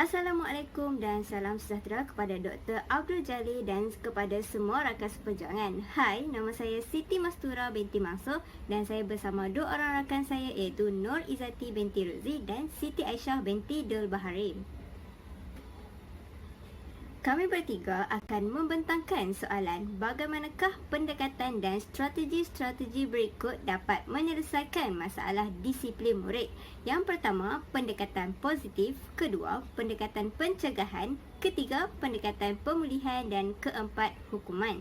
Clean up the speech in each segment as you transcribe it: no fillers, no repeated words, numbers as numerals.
Assalamualaikum dan salam sejahtera kepada Dr. Abdul Jalil dan kepada semua rakan seperjuangan. Hai, nama saya Siti Mastura binti Mansur dan saya bersama dua orang rakan saya iaitu Nur Izzati binti Ruzi dan Siti Aisyah binti Dul Baharim. Kami bertiga akan membentangkan soalan bagaimanakah pendekatan dan strategi-strategi berikut dapat menyelesaikan masalah disiplin murid. Yang pertama, pendekatan positif. Kedua, pendekatan pencegahan. Ketiga, pendekatan pemulihan. Dan keempat, hukuman.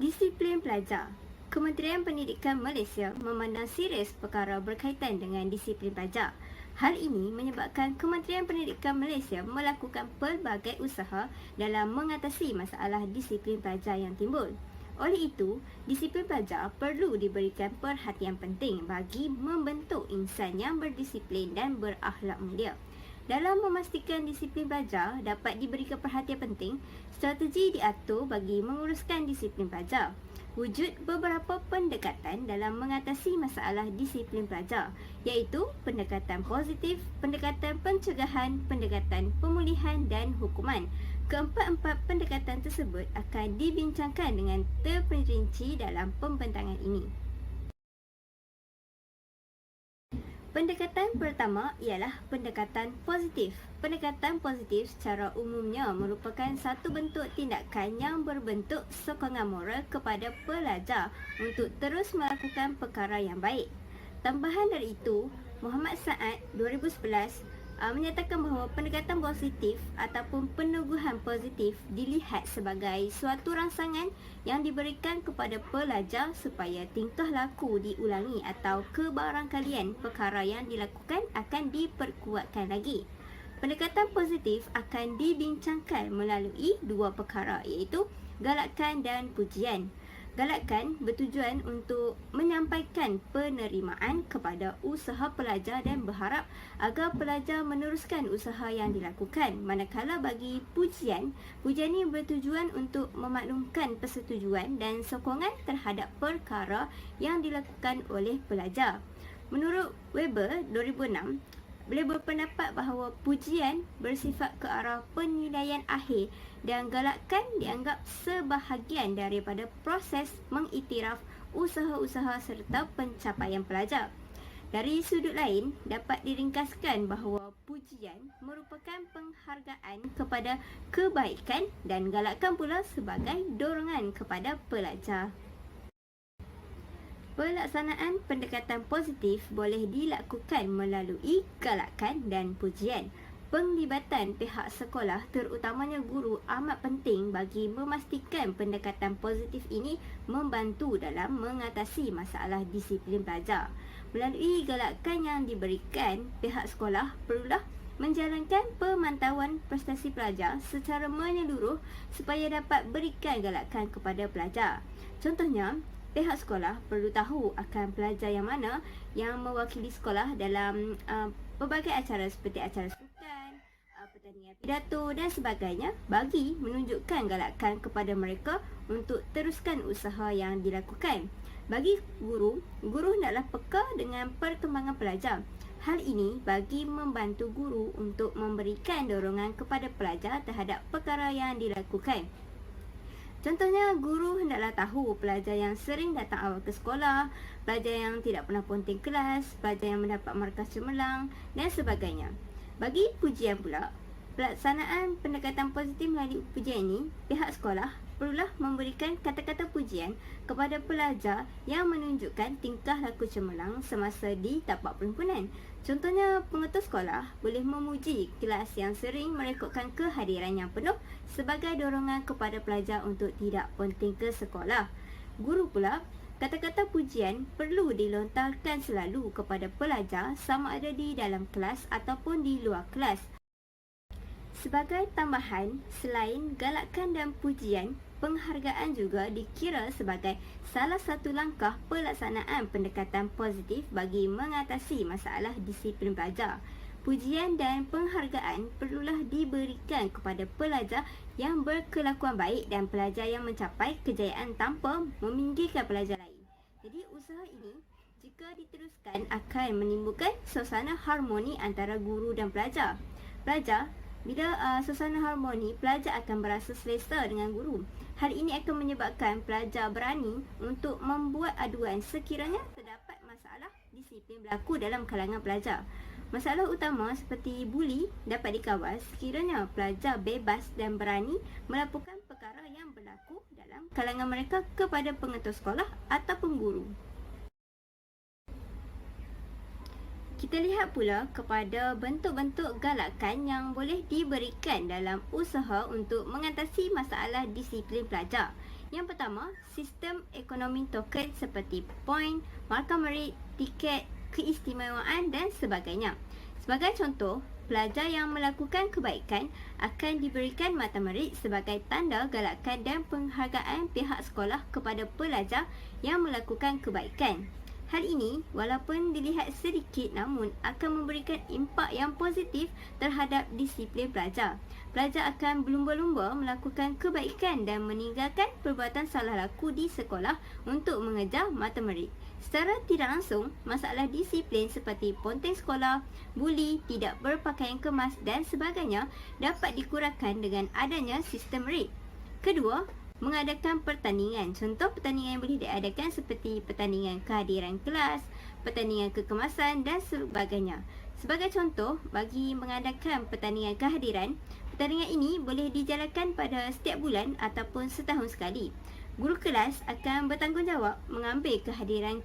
Disiplin pelajar. Kementerian Pendidikan Malaysia memandang serius perkara berkaitan dengan disiplin pelajar. Hal ini menyebabkan Kementerian Pendidikan Malaysia melakukan pelbagai usaha dalam mengatasi masalah disiplin pelajar yang timbul. Oleh itu, disiplin pelajar perlu diberikan perhatian penting bagi membentuk insan yang berdisiplin dan berakhlak mulia. Dalam memastikan disiplin pelajar dapat diberikan perhatian penting, strategi diatur bagi menguruskan disiplin pelajar. Wujud beberapa pendekatan dalam mengatasi masalah disiplin pelajar, iaitu pendekatan positif, pendekatan pencegahan, pendekatan pemulihan dan hukuman. Keempat-empat pendekatan tersebut akan dibincangkan dengan terperinci dalam pembentangan ini. Pendekatan pertama ialah pendekatan positif. Pendekatan positif secara umumnya merupakan satu bentuk tindakan yang berbentuk sokongan moral kepada pelajar untuk terus melakukan perkara yang baik. Tambahan dari itu, Muhammad Saad 2011 menyatakan bahawa pendekatan positif ataupun peneguhan positif dilihat sebagai suatu rangsangan yang diberikan kepada pelajar supaya tingkah laku diulangi atau kebarangkalian perkara yang dilakukan akan diperkuatkan lagi. Pendekatan positif akan dibincangkan melalui dua perkara iaitu galakan dan pujian. Galakan bertujuan untuk menyampaikan penerimaan kepada usaha pelajar dan berharap agar pelajar meneruskan usaha yang dilakukan. Manakala bagi pujian ini bertujuan untuk memaklumkan persetujuan dan sokongan terhadap perkara yang dilakukan oleh pelajar. Menurut Weber 2006, beliau berpendapat bahawa pujian bersifat ke arah penilaian akhir dan galakan dianggap sebahagian daripada proses mengiktiraf usaha-usaha serta pencapaian pelajar. Dari sudut lain, dapat diringkaskan bahawa pujian merupakan penghargaan kepada kebaikan dan galakan pula sebagai dorongan kepada pelajar. Pelaksanaan pendekatan positif boleh dilakukan melalui galakan dan pujian. Penglibatan pihak sekolah, terutamanya guru, amat penting bagi memastikan pendekatan positif ini membantu dalam mengatasi masalah disiplin pelajar. Melalui galakan yang diberikan, pihak sekolah perlulah menjalankan pemantauan prestasi pelajar secara menyeluruh supaya dapat berikan galakan kepada pelajar. Contohnya, pihak sekolah perlu tahu akan pelajar yang mana yang mewakili sekolah dalam pelbagai acara seperti acara sukan, pertandingan pidato dan sebagainya bagi menunjukkan galakan kepada mereka untuk teruskan usaha yang dilakukan. Bagi guru hendaklah peka dengan perkembangan pelajar. Hal ini bagi membantu guru untuk memberikan dorongan kepada pelajar terhadap perkara yang dilakukan. Contohnya, guru hendaklah tahu pelajar yang sering datang awal ke sekolah, pelajar yang tidak pernah ponting kelas, pelajar yang mendapat markah cemerlang dan sebagainya. Bagi pujian pula, pelaksanaan pendekatan positif melalui pujian ini, pihak sekolah perlulah memberikan kata-kata pujian kepada pelajar yang menunjukkan tingkah laku cemerlang semasa di tapak perhimpunan. Contohnya, pengetua sekolah boleh memuji kelas yang sering merekodkan kehadiran yang penuh sebagai dorongan kepada pelajar untuk tidak ponting ke sekolah. Guru pula, kata-kata pujian perlu dilontarkan selalu kepada pelajar sama ada di dalam kelas ataupun di luar kelas. Sebagai tambahan, selain galakan dan pujian, penghargaan juga dikira sebagai salah satu langkah pelaksanaan pendekatan positif bagi mengatasi masalah disiplin pelajar. Pujian dan penghargaan perlulah diberikan kepada pelajar yang berkelakuan baik dan pelajar yang mencapai kejayaan tanpa meminggirkan pelajar lain. Jadi usaha ini Jika diteruskan akan menimbulkan suasana harmoni antara guru dan pelajar. Bila suasana harmoni, pelajar akan berasa selesa dengan guru. Hal ini akan menyebabkan pelajar berani untuk membuat aduan sekiranya terdapat masalah disiplin berlaku dalam kalangan pelajar. Masalah utama seperti buli dapat dikawal sekiranya pelajar bebas dan berani melaporkan perkara yang berlaku dalam kalangan mereka kepada pengetua sekolah ataupun guru. Kita lihat pula kepada bentuk-bentuk galakan yang boleh diberikan dalam usaha untuk mengatasi masalah disiplin pelajar. Yang pertama, sistem ekonomi token seperti poin, markah merit, tiket, keistimewaan dan sebagainya. Sebagai contoh, pelajar yang melakukan kebaikan akan diberikan mata merit sebagai tanda galakan dan penghargaan pihak sekolah kepada pelajar yang melakukan kebaikan. Hal ini walaupun dilihat sedikit namun akan memberikan impak yang positif terhadap disiplin pelajar. Pelajar akan berlumba-lumba melakukan kebaikan dan meninggalkan perbuatan salah laku di sekolah untuk mengejar mata merit. Secara tidak langsung, masalah disiplin seperti ponteng sekolah, buli, tidak berpakaian kemas dan sebagainya dapat dikurangkan dengan adanya sistem merit. Kedua, mengadakan pertandingan. Contoh pertandingan yang boleh diadakan seperti pertandingan kehadiran kelas, pertandingan kekemasan dan sebagainya. Sebagai contoh, bagi mengadakan pertandingan kehadiran, pertandingan ini boleh dijalankan pada setiap bulan ataupun setahun sekali. Guru kelas akan bertanggungjawab mengambil kehadiran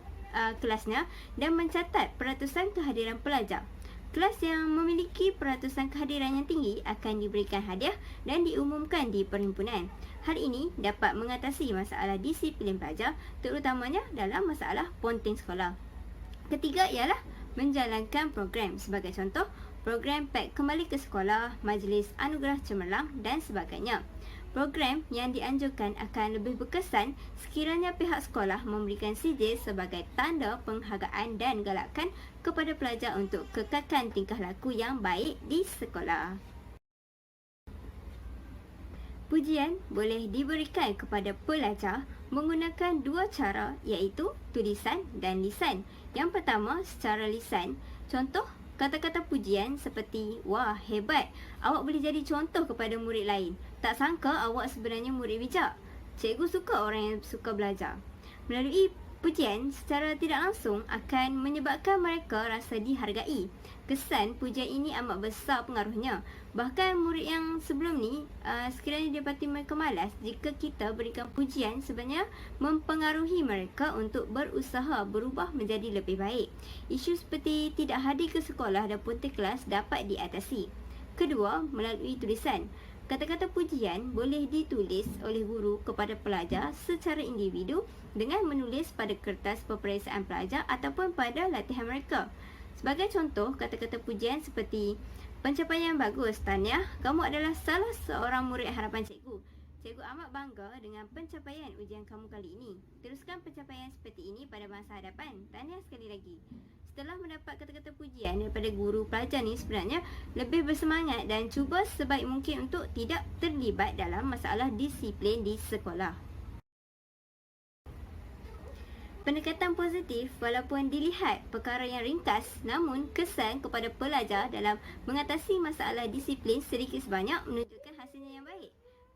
kelasnya dan mencatat peratusan kehadiran pelajar. Kelas yang memiliki peratusan kehadiran yang tinggi akan diberikan hadiah dan diumumkan di perhimpunan. Hal ini dapat mengatasi masalah disiplin pelajar, terutamanya dalam masalah ponteng sekolah. Ketiga ialah menjalankan program. Sebagai contoh, program PAK Kembali ke Sekolah, Majlis Anugerah Cemerlang dan sebagainya. Program yang dianjurkan akan lebih berkesan sekiranya pihak sekolah memberikan sijil sebagai tanda penghargaan dan galakan kepada pelajar untuk kekalkan tingkah laku yang baik di sekolah. Pujian boleh diberikan kepada pelajar menggunakan dua cara iaitu tulisan dan lisan. Yang pertama secara lisan, contoh kata-kata pujian seperti, "Wah, hebat, awak boleh jadi contoh kepada murid lain. Tak sangka awak sebenarnya murid bijak. Cikgu suka orang yang suka belajar." Melalui pujian secara tidak langsung akan menyebabkan mereka rasa dihargai. Kesan pujian ini amat besar pengaruhnya. Bahkan murid yang sebelum ni sekiranya dapati mereka malas, jika kita berikan pujian sebenarnya mempengaruhi mereka untuk berusaha berubah menjadi lebih baik. Isu seperti tidak hadir ke sekolah dan ponteng kelas dapat diatasi. Kedua, melalui tulisan. Kata-kata pujian boleh ditulis oleh guru kepada pelajar secara individu dengan menulis pada kertas peperiksaan pelajar ataupun pada latihan mereka. Sebagai contoh, kata-kata pujian seperti, "Pencapaian bagus, Tania. Kamu adalah salah seorang murid harapan cikgu. Cikgu amat bangga dengan pencapaian ujian kamu kali ini. Teruskan pencapaian seperti ini pada masa hadapan. Tania sekali lagi." Setelah mendapat kata-kata pujian daripada guru, pelajar ni sebenarnya lebih bersemangat dan cuba sebaik mungkin untuk tidak terlibat dalam masalah disiplin di sekolah. Pendekatan positif walaupun dilihat perkara yang ringkas, namun kesan kepada pelajar dalam mengatasi masalah disiplin sedikit sebanyak menunjukkan hasilnya yang baik.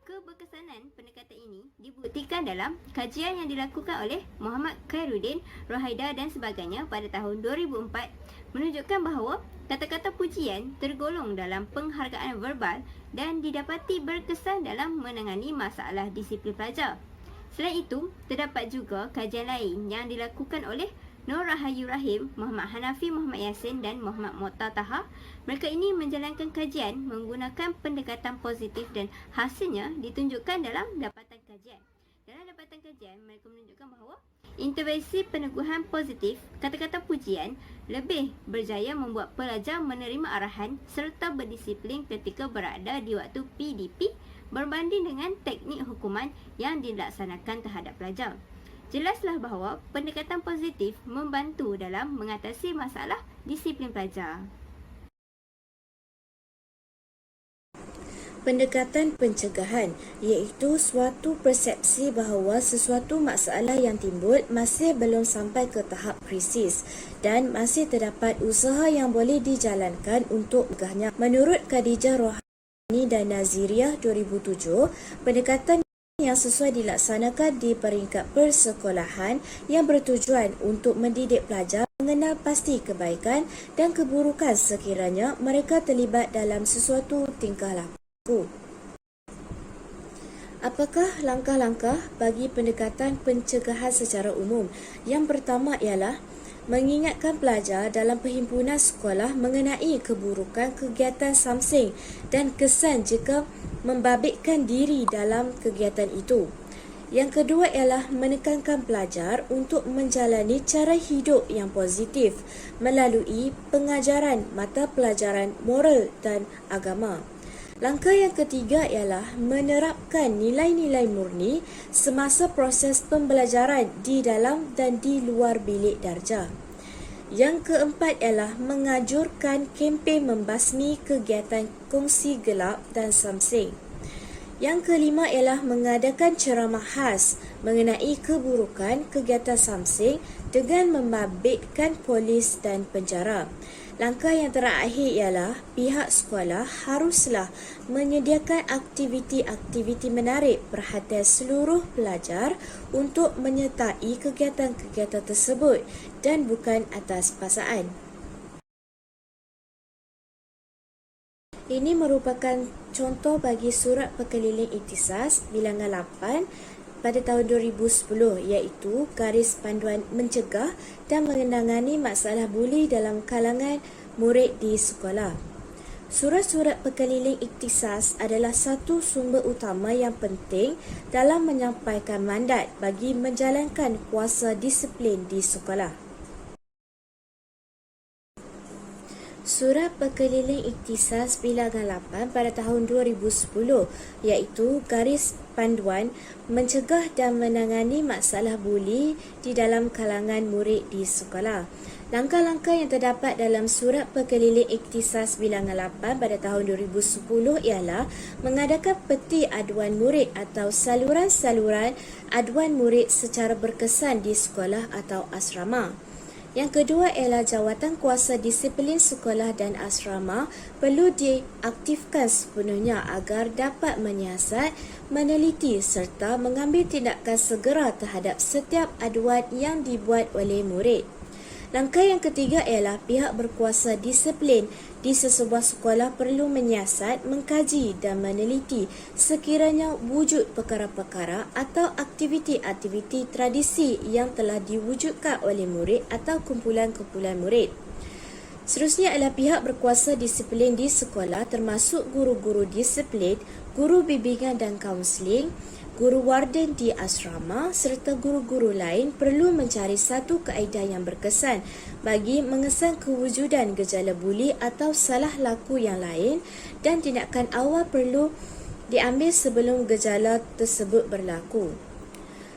Keberkesanan pendekatan ini dibuktikan dalam kajian yang dilakukan oleh Muhammad Khairuddin, Rohaida dan sebagainya pada tahun 2004 menunjukkan bahawa kata-kata pujian tergolong dalam penghargaan verbal dan didapati berkesan dalam menangani masalah disiplin pelajar. Selain itu, terdapat juga kajian lain yang dilakukan oleh Nur Rahayu Rahim, Muhammad Hanafi Muhammad Yasin dan Muhammad Mokhtar Taha. Mereka ini menjalankan kajian menggunakan pendekatan positif dan hasilnya ditunjukkan dalam dapatan kajian. Dalam dapatan kajian, mereka menunjukkan bahawa intervensi peneguhan positif, kata-kata pujian, lebih berjaya membuat pelajar menerima arahan serta berdisiplin ketika berada di waktu PDP berbanding dengan teknik hukuman yang dilaksanakan terhadap pelajar. Jelaslah bahawa pendekatan positif membantu dalam mengatasi masalah disiplin pelajar. Pendekatan pencegahan iaitu suatu persepsi bahawa sesuatu masalah yang timbul masih belum sampai ke tahap krisis dan masih terdapat usaha yang boleh dijalankan untuk mencegahnya. Menurut Khadijah Rohani dan Naziriah 2007, pendekatan yang sesuai dilaksanakan di peringkat persekolahan yang bertujuan untuk mendidik pelajar mengenal pasti kebaikan dan keburukan sekiranya mereka terlibat dalam sesuatu tingkah laku. Apakah langkah-langkah bagi pendekatan pencegahan secara umum? Yang pertama ialah mengingatkan pelajar dalam perhimpunan sekolah mengenai keburukan kegiatan samsing dan kesan jika membabitkan diri dalam kegiatan itu. Yang kedua ialah menekankan pelajar untuk menjalani cara hidup yang positif melalui pengajaran mata pelajaran moral dan agama. Langkah yang ketiga ialah menerapkan nilai-nilai murni semasa proses pembelajaran di dalam dan di luar bilik darjah. Yang keempat ialah mengajurkan kempen membasmi kegiatan kongsi gelap dan samsing. Yang kelima ialah mengadakan ceramah khas mengenai keburukan kegiatan samsing dengan membabitkan polis dan penjara. Langkah yang terakhir ialah pihak sekolah haruslah menyediakan aktiviti-aktiviti menarik perhatian seluruh pelajar untuk menyertai kegiatan-kegiatan tersebut dan bukan atas paksaan. Ini merupakan contoh bagi surat perkeliling Ikhtisas bilangan 8 pada tahun 2010 iaitu garis panduan mencegah dan menangani masalah buli dalam kalangan murid di sekolah. Surat-surat perkeliling Ikhtisas adalah satu sumber utama yang penting dalam menyampaikan mandat bagi menjalankan kuasa disiplin di sekolah. Surat perkeliling Ikhtisas bilangan 8 pada tahun 2010 iaitu garis panduan mencegah dan menangani masalah buli di dalam kalangan murid di sekolah. Langkah-langkah yang terdapat dalam surat perkeliling Ikhtisas bilangan 8 pada tahun 2010 ialah mengadakan peti aduan murid atau saluran-saluran aduan murid secara berkesan di sekolah atau asrama. Yang kedua ialah jawatan kuasa disiplin sekolah dan asrama perlu diaktifkan sepenuhnya agar dapat menyiasat, meneliti serta mengambil tindakan segera terhadap setiap aduan yang dibuat oleh murid. Langkah yang ketiga ialah pihak berkuasa disiplin di sesebuah sekolah perlu menyiasat, mengkaji dan meneliti sekiranya wujud perkara-perkara atau aktiviti-aktiviti tradisi yang telah diwujudkan oleh murid atau kumpulan-kumpulan murid. Seterusnya adalah pihak berkuasa disiplin di sekolah termasuk guru-guru disiplin, guru bimbingan dan kaunseling, guru warden di asrama serta guru-guru lain perlu mencari satu kaedah yang berkesan bagi mengesan kewujudan gejala buli atau salah laku yang lain dan tindakan awal perlu diambil sebelum gejala tersebut berlaku.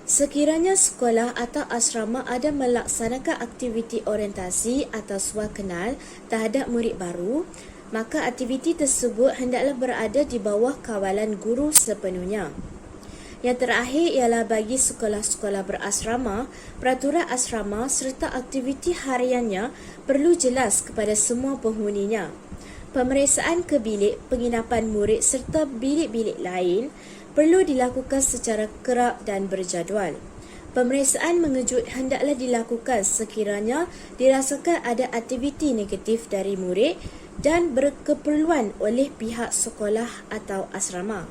Sekiranya sekolah atau asrama ada melaksanakan aktiviti orientasi atau sual kenal terhadap murid baru, maka aktiviti tersebut hendaklah berada di bawah kawalan guru sepenuhnya. Yang terakhir ialah bagi sekolah-sekolah berasrama, peraturan asrama serta aktiviti hariannya perlu jelas kepada semua penghuninya. Pemeriksaan ke bilik penginapan murid serta bilik-bilik lain perlu dilakukan secara kerap dan berjadual. Pemeriksaan mengejut hendaklah dilakukan sekiranya dirasakan ada aktiviti negatif dari murid dan berkeperluan oleh pihak sekolah atau asrama.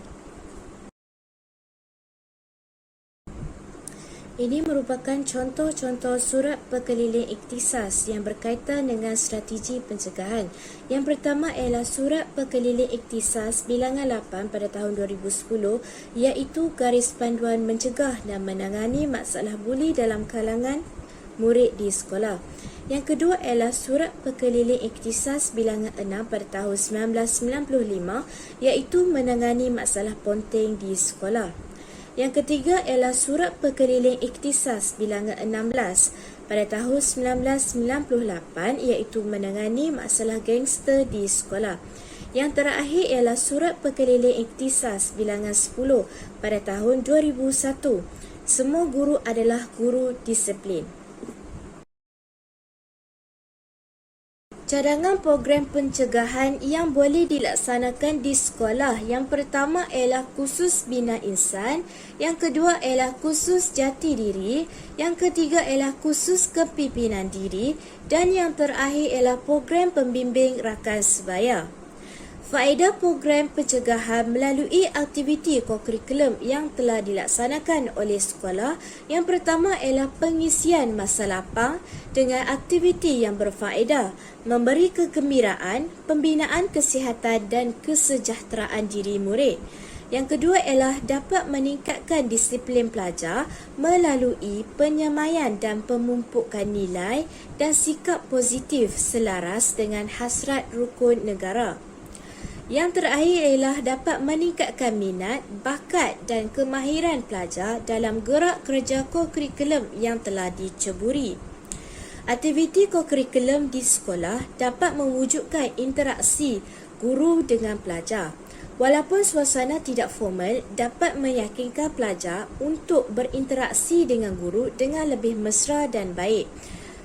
Ini merupakan contoh-contoh surat perkeliling Ikhtisas yang berkaitan dengan strategi pencegahan. Yang pertama ialah surat perkeliling Ikhtisas bilangan 8 pada tahun 2010 iaitu garis panduan mencegah dan menangani masalah buli dalam kalangan murid di sekolah. Yang kedua ialah surat perkeliling Ikhtisas bilangan 6 pada tahun 1995 iaitu menangani masalah ponteng di sekolah. Yang ketiga ialah surat perkeliling Ikhtisas bilangan 16 pada tahun 1998 iaitu menangani masalah gangster di sekolah. Yang terakhir ialah Surat Perkeliling Ikhtisas bilangan 10 pada tahun 2001. Semua guru adalah guru disiplin. Cadangan program pencegahan yang boleh dilaksanakan di sekolah. Yang pertama ialah kursus bina insan, yang kedua ialah kursus jati diri, yang ketiga ialah kursus kepimpinan diri dan yang terakhir ialah program pembimbing rakan sebaya. Faedah program pencegahan melalui aktiviti kokurikulum yang telah dilaksanakan oleh sekolah. Yang pertama ialah pengisian masa lapang dengan aktiviti yang berfaedah, memberi kegembiraan, pembinaan kesihatan dan kesejahteraan diri murid. Yang kedua ialah dapat meningkatkan disiplin pelajar melalui penyamaian dan pemumpukan nilai dan sikap positif selaras dengan hasrat rukun negara. Yang terakhir ialah dapat meningkatkan minat, bakat dan kemahiran pelajar dalam gerak kerja kokurikulum yang telah diceburi. Aktiviti kokurikulum di sekolah dapat mewujudkan interaksi guru dengan pelajar. Walaupun suasana tidak formal, dapat meyakinkan pelajar untuk berinteraksi dengan guru dengan lebih mesra dan baik.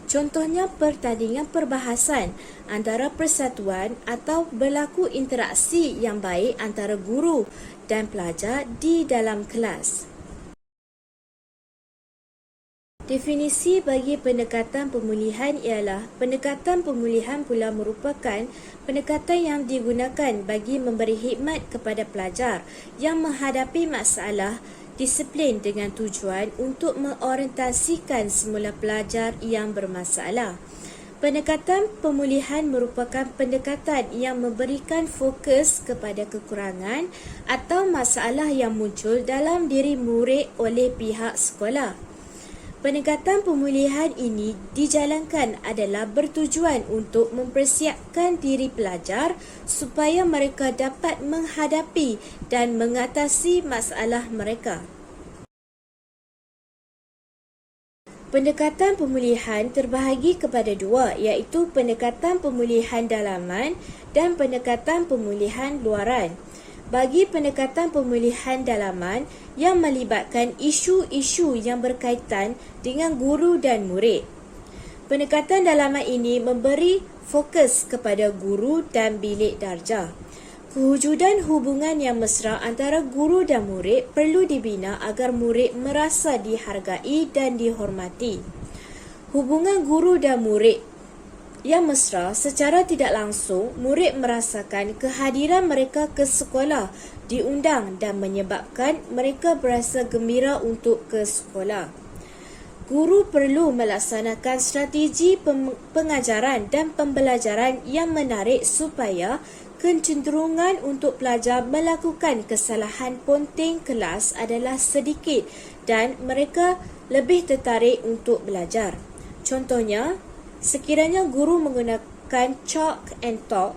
Contohnya pertandingan perbahasan antara persatuan atau berlaku interaksi yang baik antara guru dan pelajar di dalam kelas. Definisi bagi pendekatan pemulihan ialah pendekatan pemulihan pula merupakan pendekatan yang digunakan bagi memberi khidmat kepada pelajar yang menghadapi masalah disiplin dengan tujuan untuk mengorientasikan semula pelajar yang bermasalah. Pendekatan pemulihan merupakan pendekatan yang memberikan fokus kepada kekurangan atau masalah yang muncul dalam diri murid oleh pihak sekolah. Pendekatan pemulihan ini dijalankan adalah bertujuan untuk mempersiapkan diri pelajar supaya mereka dapat menghadapi dan mengatasi masalah mereka. Pendekatan pemulihan terbahagi kepada dua, iaitu pendekatan pemulihan dalaman dan pendekatan pemulihan luaran. Bagi pendekatan pemulihan dalaman yang melibatkan isu-isu yang berkaitan dengan guru dan murid. Pendekatan dalaman ini memberi fokus kepada guru dan bilik darjah. Kewujudan hubungan yang mesra antara guru dan murid perlu dibina agar murid merasa dihargai dan dihormati. Hubungan guru dan murid yang mesra secara tidak langsung, murid merasakan kehadiran mereka ke sekolah diundang dan menyebabkan mereka berasa gembira untuk ke sekolah. Guru perlu melaksanakan strategi pengajaran dan pembelajaran yang menarik supaya kecenderungan untuk pelajar melakukan kesalahan ponteng kelas adalah sedikit dan mereka lebih tertarik untuk belajar. Contohnya, sekiranya guru menggunakan chalk and talk,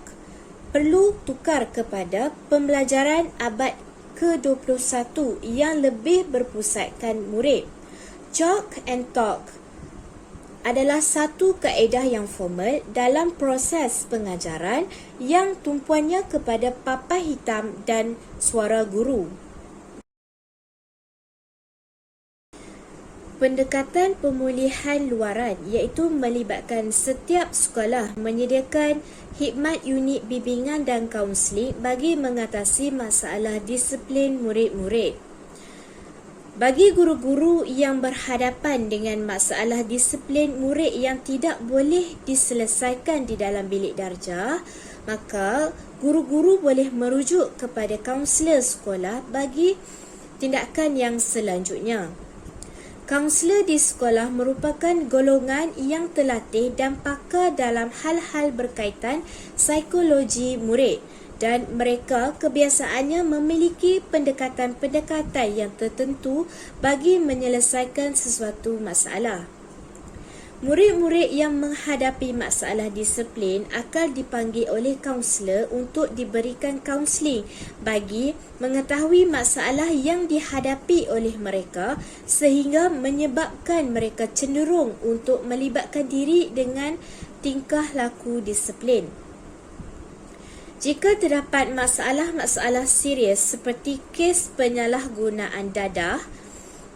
perlu tukar kepada pembelajaran abad ke-21 yang lebih berpusatkan murid. Chalk and talk adalah satu kaedah yang formal dalam proses pengajaran yang tumpuannya kepada papan hitam dan suara guru. Pendekatan pemulihan luaran iaitu melibatkan setiap sekolah menyediakan khidmat unit bimbingan dan kaunseling bagi mengatasi masalah disiplin murid-murid. Bagi guru-guru yang berhadapan dengan masalah disiplin murid yang tidak boleh diselesaikan di dalam bilik darjah, maka guru-guru boleh merujuk kepada kaunselor sekolah bagi tindakan yang selanjutnya. Kaunselor di sekolah merupakan golongan yang terlatih dan pakar dalam hal-hal berkaitan psikologi murid dan mereka kebiasaannya memiliki pendekatan-pendekatan yang tertentu bagi menyelesaikan sesuatu masalah. Murid-murid yang menghadapi masalah disiplin akan dipanggil oleh kaunselor untuk diberikan kaunseling bagi mengetahui masalah yang dihadapi oleh mereka sehingga menyebabkan mereka cenderung untuk melibatkan diri dengan tingkah laku disiplin. Jika terdapat masalah-masalah serius seperti kes penyalahgunaan dadah,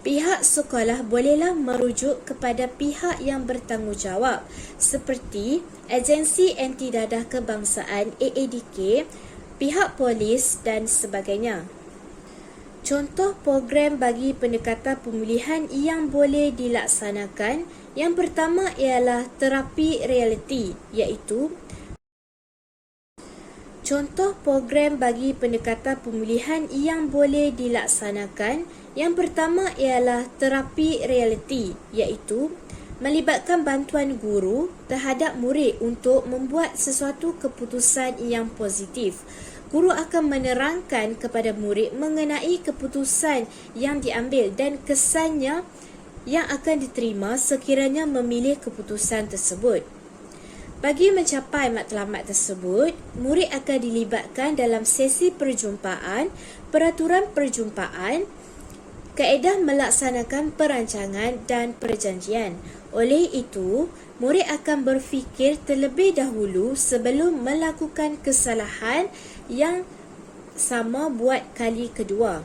pihak sekolah bolehlah merujuk kepada pihak yang bertanggungjawab seperti Agensi Anti Dadah Kebangsaan AADK, pihak polis dan sebagainya. Contoh program bagi pendekatan pemulihan yang boleh dilaksanakan, yang pertama ialah terapi realiti, iaitu Contoh program bagi pendekatan pemulihan yang boleh dilaksanakan, yang pertama ialah terapi realiti, iaitu melibatkan bantuan guru terhadap murid untuk membuat sesuatu keputusan yang positif. Guru akan menerangkan kepada murid mengenai keputusan yang diambil dan kesannya yang akan diterima sekiranya memilih keputusan tersebut. Bagi mencapai matlamat tersebut, murid akan dilibatkan dalam sesi perjumpaan, peraturan perjumpaan, kaedah melaksanakan perancangan dan perjanjian. Oleh itu, murid akan berfikir terlebih dahulu sebelum melakukan kesalahan yang sama buat kali kedua.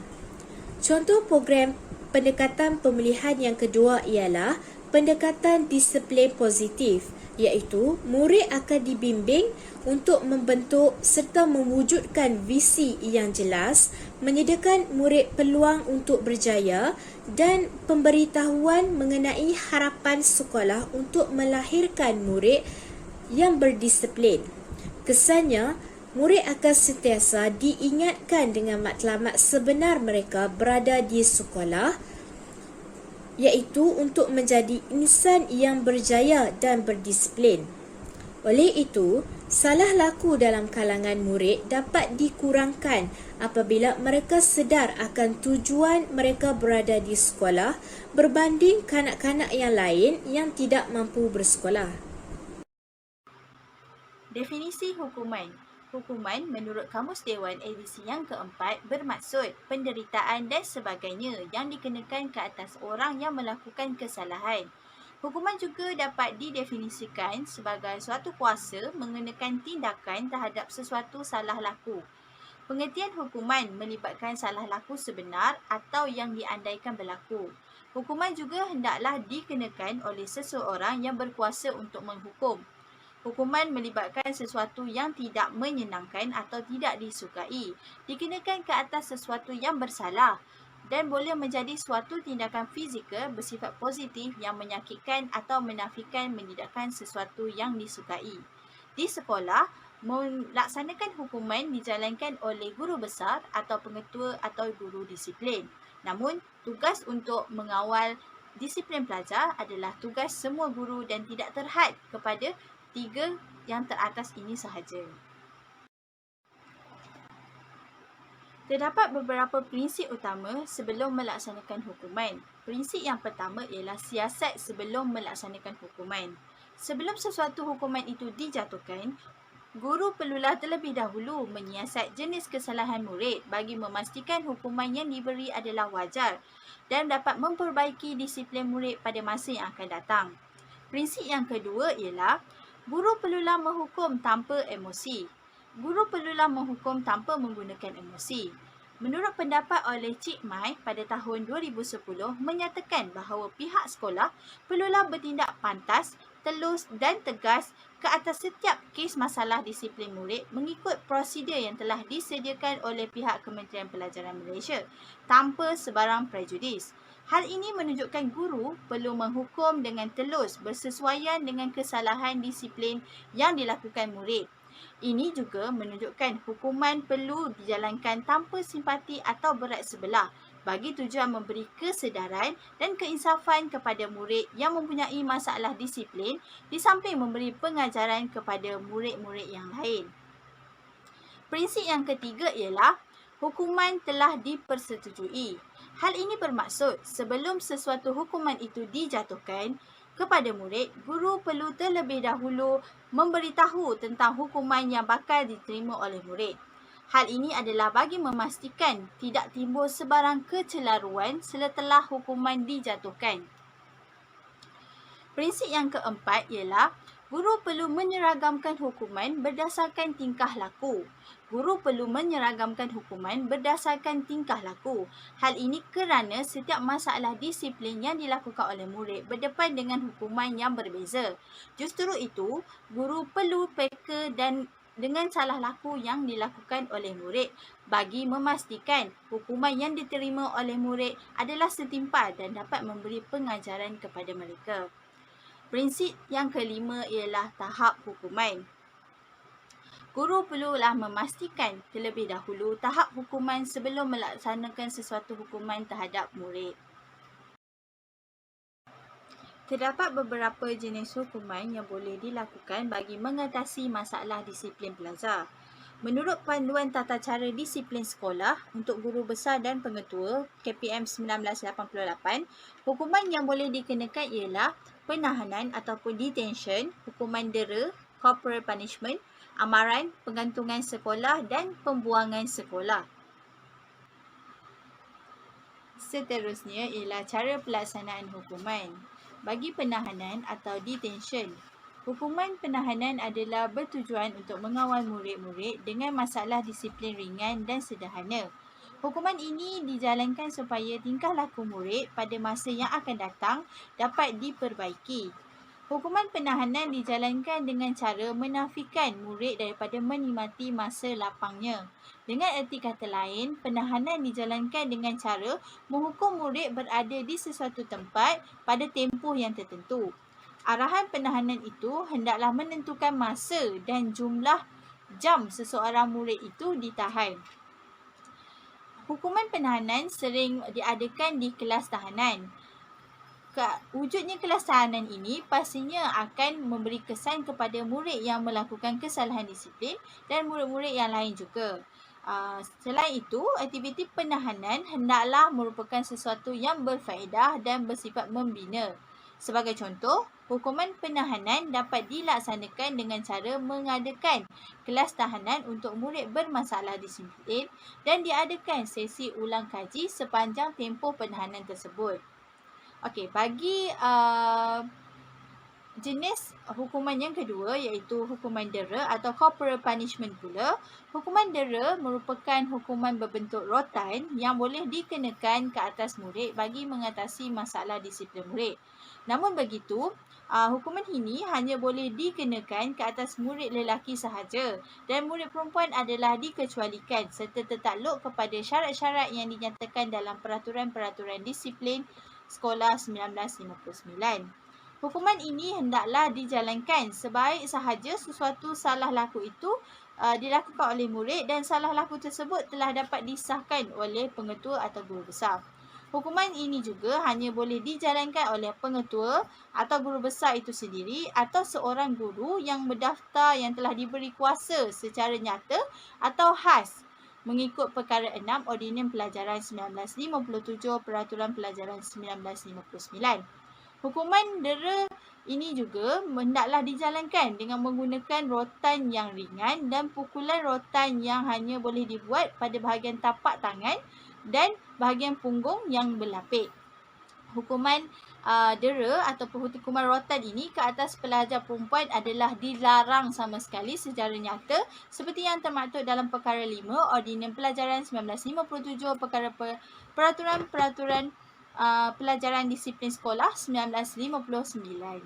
Contoh program pendekatan pemulihan yang kedua ialah pendekatan disiplin positif, iaitu murid akan dibimbing untuk membentuk serta mewujudkan visi yang jelas, menyediakan murid peluang untuk berjaya dan pemberitahuan mengenai harapan sekolah untuk melahirkan murid yang berdisiplin. Kesannya, murid akan sentiasa diingatkan dengan matlamat sebenar mereka berada di sekolah, iaitu untuk menjadi insan yang berjaya dan berdisiplin. Oleh itu, salah laku dalam kalangan murid dapat dikurangkan apabila mereka sedar akan tujuan mereka berada di sekolah berbanding kanak-kanak yang lain yang tidak mampu bersekolah. Definisi hukuman. Hukuman menurut Kamus Dewan edisi yang keempat bermaksud penderitaan dan sebagainya yang dikenakan ke atas orang yang melakukan kesalahan. Hukuman juga dapat didefinisikan sebagai suatu kuasa mengenakan tindakan terhadap sesuatu salah laku. Pengertian hukuman melibatkan salah laku sebenar atau yang diandaikan berlaku. Hukuman juga hendaklah dikenakan oleh seseorang yang berkuasa untuk menghukum. Hukuman melibatkan sesuatu yang tidak menyenangkan atau tidak disukai, dikenakan ke atas sesuatu yang bersalah dan boleh menjadi suatu tindakan fizikal bersifat positif yang menyakitkan atau menafikan menidakkan sesuatu yang disukai. Di sekolah, melaksanakan hukuman dijalankan oleh guru besar atau pengetua atau guru disiplin. Namun, tugas untuk mengawal disiplin pelajar adalah tugas semua guru dan tidak terhad kepada 3 yang teratas ini sahaja. Terdapat beberapa prinsip utama sebelum melaksanakan hukuman. Prinsip yang pertama ialah siasat sebelum melaksanakan hukuman. Sebelum sesuatu hukuman itu dijatuhkan, guru perlulah terlebih dahulu menyiasat jenis kesalahan murid bagi memastikan hukuman yang diberi adalah wajar dan dapat memperbaiki disiplin murid pada masa yang akan datang. Prinsip yang kedua ialah guru perlulah menghukum tanpa emosi. Guru perlulah menghukum tanpa menggunakan emosi. Menurut pendapat oleh Cik Mai pada tahun 2010 menyatakan bahawa pihak sekolah perlulah bertindak pantas, telus dan tegas ke atas setiap kes masalah disiplin murid mengikut prosedur yang telah disediakan oleh pihak Kementerian Pelajaran Malaysia tanpa sebarang prejudis. Hal ini menunjukkan guru perlu menghukum dengan telus bersesuaian dengan kesalahan disiplin yang dilakukan murid. Ini juga menunjukkan hukuman perlu dijalankan tanpa simpati atau berat sebelah bagi tujuan memberi kesedaran dan keinsafan kepada murid yang mempunyai masalah disiplin di samping memberi pengajaran kepada murid-murid yang lain. Prinsip yang ketiga ialah hukuman telah dipersetujui. Hal ini bermaksud sebelum sesuatu hukuman itu dijatuhkan kepada murid, guru perlu terlebih dahulu memberitahu tentang hukuman yang bakal diterima oleh murid. Hal ini adalah bagi memastikan tidak timbul sebarang kecelaruan setelah hukuman dijatuhkan. Prinsip yang keempat ialah Guru perlu menyeragamkan hukuman berdasarkan tingkah laku. Guru perlu menyeragamkan hukuman berdasarkan tingkah laku. Hal ini kerana setiap masalah disiplin yang dilakukan oleh murid berdepan dengan hukuman yang berbeza. Justru itu, guru perlu peka dan dengan salah laku yang dilakukan oleh murid bagi memastikan hukuman yang diterima oleh murid adalah setimpal dan dapat memberi pengajaran kepada mereka. Prinsip yang kelima ialah tahap hukuman. Guru perlulah memastikan terlebih dahulu tahap hukuman sebelum melaksanakan sesuatu hukuman terhadap murid. Terdapat beberapa jenis hukuman yang boleh dilakukan bagi mengatasi masalah disiplin pelajar. Menurut Panduan Tata Cara Disiplin Sekolah untuk Guru Besar dan Pengetua KPM 1988, hukuman yang boleh dikenakan ialah penahanan ataupun detention, hukuman dera, corporal punishment, amaran, penggantungan sekolah dan pembuangan sekolah. Seterusnya ialah cara pelaksanaan hukuman. Bagi penahanan atau detention, hukuman penahanan adalah bertujuan untuk mengawal murid-murid dengan masalah disiplin ringan dan sederhana. Hukuman ini dijalankan supaya tingkah laku murid pada masa yang akan datang dapat diperbaiki. Hukuman penahanan dijalankan dengan cara menafikan murid daripada menikmati masa lapangnya. Dengan erti kata lain, penahanan dijalankan dengan cara menghukum murid berada di sesuatu tempat pada tempoh yang tertentu. Arahan penahanan itu hendaklah menentukan masa dan jumlah jam seseorang murid itu ditahan. Hukuman penahanan sering diadakan di kelas tahanan. Wujudnya kelas tahanan ini pastinya akan memberi kesan kepada murid yang melakukan kesalahan disiplin dan murid-murid yang lain juga. Selain itu, aktiviti penahanan hendaklah merupakan sesuatu yang berfaedah dan bersifat membina. Sebagai contoh, hukuman penahanan dapat dilaksanakan dengan cara mengadakan kelas tahanan untuk murid bermasalah disiplin dan diadakan sesi ulang kaji sepanjang tempoh penahanan tersebut. Okey, bagi jenis hukuman yang kedua iaitu hukuman dera atau corporal punishment pula. Hukuman dera merupakan hukuman berbentuk rotan yang boleh dikenakan ke atas murid bagi mengatasi masalah disiplin murid. Namun begitu, hukuman ini hanya boleh dikenakan ke atas murid lelaki sahaja dan murid perempuan adalah dikecualikan serta tertakluk kepada syarat-syarat yang dinyatakan dalam peraturan-peraturan disiplin Sekolah 1959. Hukuman ini hendaklah dijalankan sebaik sahaja sesuatu salah laku itu dilakukan oleh murid dan salah laku tersebut telah dapat disahkan oleh pengetua atau guru besar. Hukuman ini juga hanya boleh dijalankan oleh pengetua atau guru besar itu sendiri atau seorang guru yang berdaftar yang telah diberi kuasa secara nyata atau khas mengikut perkara 6 Ordinans Pelajaran 1957 Peraturan Pelajaran 1959. Hukuman dera ini juga hendaklah dijalankan dengan menggunakan rotan yang ringan dan pukulan rotan yang hanya boleh dibuat pada bahagian tapak tangan dan bahagian punggung yang berlapik. Hukuman dera ataupun hukuman rotan ini ke atas pelajar perempuan adalah dilarang sama sekali secara nyata seperti yang termaktub dalam perkara 5 Ordinans Pelajaran 1957 Peraturan-Peraturan Pelajaran Disiplin Sekolah 1959.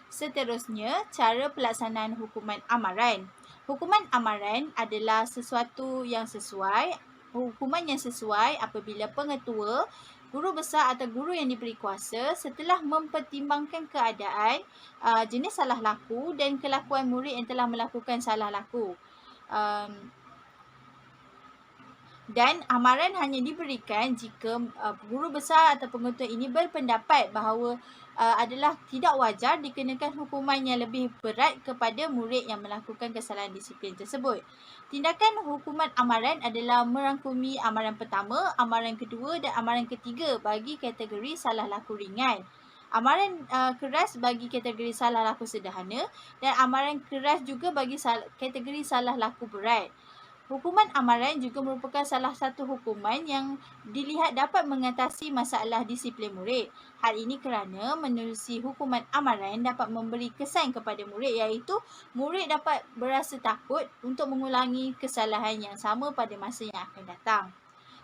Seterusnya, cara pelaksanaan hukuman amaran. Hukuman amaran adalah sesuatu yang sesuai, hukuman yang sesuai apabila pengetua, guru besar atau guru yang diberi kuasa setelah mempertimbangkan keadaan, jenis salah laku dan kelakuan murid yang telah melakukan salah laku. Dan amaran hanya diberikan jika guru besar atau pengetua ini berpendapat bahawa adalah tidak wajar dikenakan hukuman yang lebih berat kepada murid yang melakukan kesalahan disiplin tersebut. Tindakan hukuman amaran adalah merangkumi amaran pertama, amaran kedua dan amaran ketiga bagi kategori salah laku ringan. Amaran keras bagi kategori salah laku sederhana dan amaran keras juga bagi kategori salah laku berat. Hukuman amaran juga merupakan salah satu hukuman yang dilihat dapat mengatasi masalah disiplin murid. Hal ini kerana menerusi hukuman amaran dapat memberi kesan kepada murid, iaitu murid dapat berasa takut untuk mengulangi kesalahan yang sama pada masa yang akan datang.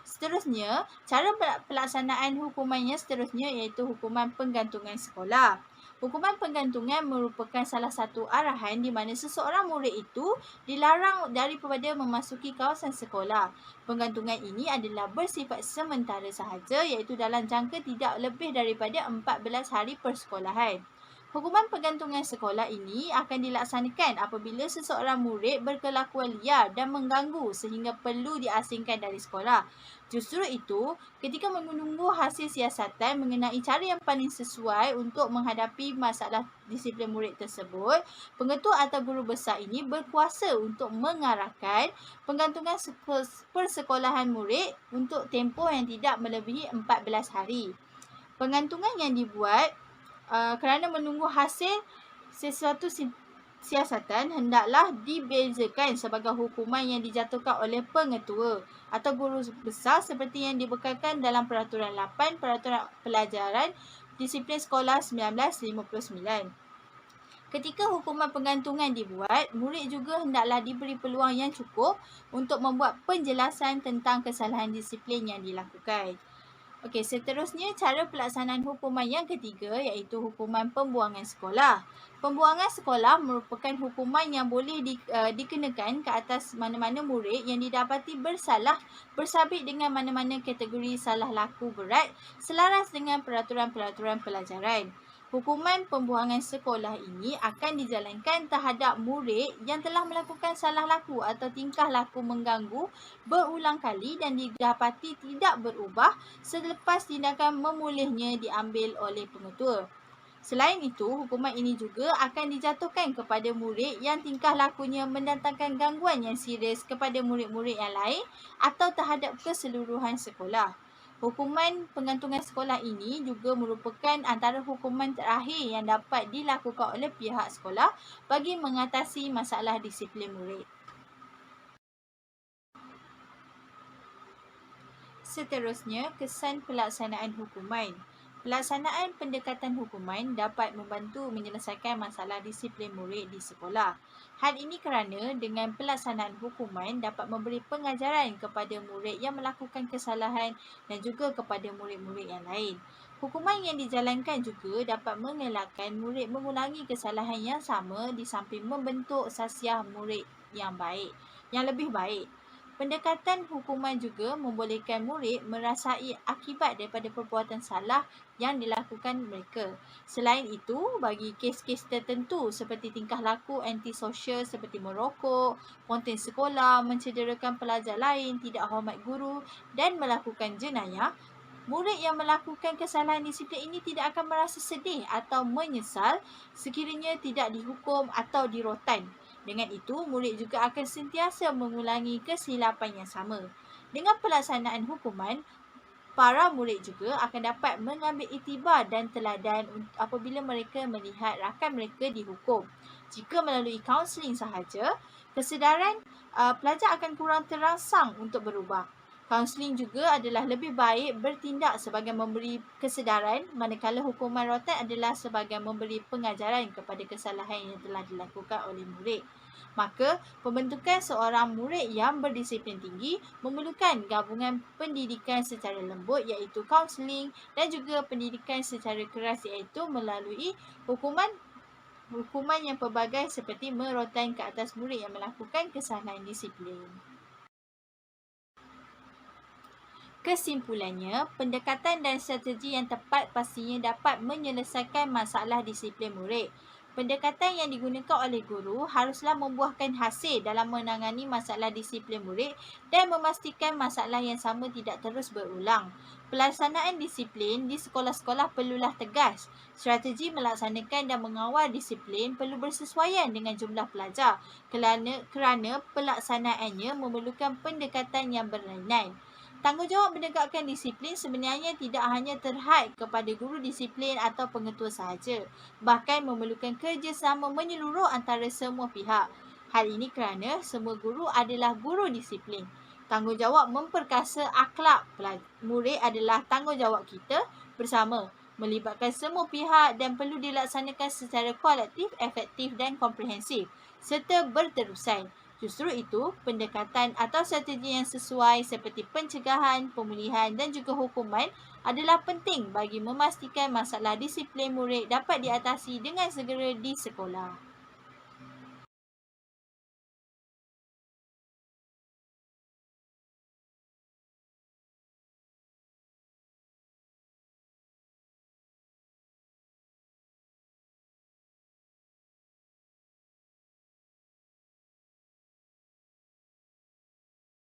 Seterusnya, cara pelaksanaan hukumannya seterusnya iaitu hukuman penggantungan sekolah. Hukuman penggantungan merupakan salah satu arahan di mana seseorang murid itu dilarang daripada memasuki kawasan sekolah. Penggantungan ini adalah bersifat sementara sahaja, iaitu dalam jangka tidak lebih daripada 14 hari persekolahan. Hukuman penggantungan sekolah ini akan dilaksanakan apabila seseorang murid berkelakuan liar dan mengganggu sehingga perlu diasingkan dari sekolah. Justru itu, ketika menunggu hasil siasatan mengenai cara yang paling sesuai untuk menghadapi masalah disiplin murid tersebut, pengetua atau guru besar ini berkuasa untuk mengarahkan penggantungan persekolahan murid untuk tempoh yang tidak melebihi 14 hari. Penggantungan yang dibuat kerana menunggu hasil sesuatu siasatan hendaklah dibezakan sebagai hukuman yang dijatuhkan oleh pengetua atau guru besar seperti yang dibekalkan dalam Peraturan 8 Peraturan Pelajaran Disiplin Sekolah 1959. Ketika hukuman penggantungan dibuat, murid juga hendaklah diberi peluang yang cukup untuk membuat penjelasan tentang kesalahan disiplin yang dilakukan. Okey, seterusnya cara pelaksanaan hukuman yang ketiga iaitu hukuman pembuangan sekolah. Pembuangan sekolah merupakan hukuman yang boleh dikenakan ke atas mana-mana murid yang didapati bersalah bersabit dengan mana-mana kategori salah laku berat selaras dengan peraturan-peraturan pelajaran. Hukuman pembuangan sekolah ini akan dijalankan terhadap murid yang telah melakukan salah laku atau tingkah laku mengganggu berulang kali dan didapati tidak berubah selepas tindakan memulihnya diambil oleh pengetua. Selain itu, hukuman ini juga akan dijatuhkan kepada murid yang tingkah lakunya mendatangkan gangguan yang serius kepada murid-murid yang lain atau terhadap keseluruhan sekolah. Hukuman penggantungan sekolah ini juga merupakan antara hukuman terakhir yang dapat dilakukan oleh pihak sekolah bagi mengatasi masalah disiplin murid. Seterusnya, kesan pelaksanaan hukuman. Pelaksanaan pendekatan hukuman dapat membantu menyelesaikan masalah disiplin murid di sekolah. Hal ini kerana dengan pelaksanaan hukuman dapat memberi pengajaran kepada murid yang melakukan kesalahan dan juga kepada murid-murid yang lain. Hukuman yang dijalankan juga dapat mengelakkan murid mengulangi kesalahan yang sama di samping membentuk sasiah murid yang lebih baik. Pendekatan hukuman juga membolehkan murid merasai akibat daripada perbuatan salah yang dilakukan mereka. Selain itu, bagi kes-kes tertentu seperti tingkah laku antisosial seperti merokok, konten sekolah, mencederakan pelajar lain, tidak hormat guru dan melakukan jenayah, murid yang melakukan kesalahan disiplin ini tidak akan merasa sedih atau menyesal sekiranya tidak dihukum atau dirotan. Dengan itu, murid juga akan sentiasa mengulangi kesilapan yang sama. Dengan pelaksanaan hukuman, para murid juga akan dapat mengambil iktibar dan teladan apabila mereka melihat rakan mereka dihukum. Jika melalui kaunseling sahaja, kesedaran pelajar akan kurang terangsang untuk berubah. Kaunseling juga adalah lebih baik bertindak sebagai memberi kesedaran, manakala hukuman rotan adalah sebagai memberi pengajaran kepada kesalahan yang telah dilakukan oleh murid. Maka, pembentukan seorang murid yang berdisiplin tinggi memerlukan gabungan pendidikan secara lembut iaitu kaunseling dan juga pendidikan secara keras iaitu melalui hukuman yang pelbagai seperti merotan ke atas murid yang melakukan kesalahan disiplin. Kesimpulannya, pendekatan dan strategi yang tepat pastinya dapat menyelesaikan masalah disiplin murid. Pendekatan yang digunakan oleh guru haruslah membuahkan hasil dalam menangani masalah disiplin murid dan memastikan masalah yang sama tidak terus berulang. Pelaksanaan disiplin di sekolah-sekolah perlulah tegas. Strategi melaksanakan dan mengawal disiplin perlu bersesuaian dengan jumlah pelajar kerana pelaksanaannya memerlukan pendekatan yang berlainan. Tanggungjawab menegakkan disiplin sebenarnya tidak hanya terhad kepada guru disiplin atau pengetua sahaja, bahkan memerlukan kerjasama menyeluruh antara semua pihak. Hal ini kerana semua guru adalah guru disiplin. Tanggungjawab memperkasa akhlak murid adalah tanggungjawab kita bersama, melibatkan semua pihak dan perlu dilaksanakan secara kolektif, efektif dan komprehensif serta berterusan. Justru itu, pendekatan atau strategi yang sesuai seperti pencegahan, pemulihan dan juga hukuman adalah penting bagi memastikan masalah disiplin murid dapat diatasi dengan segera di sekolah.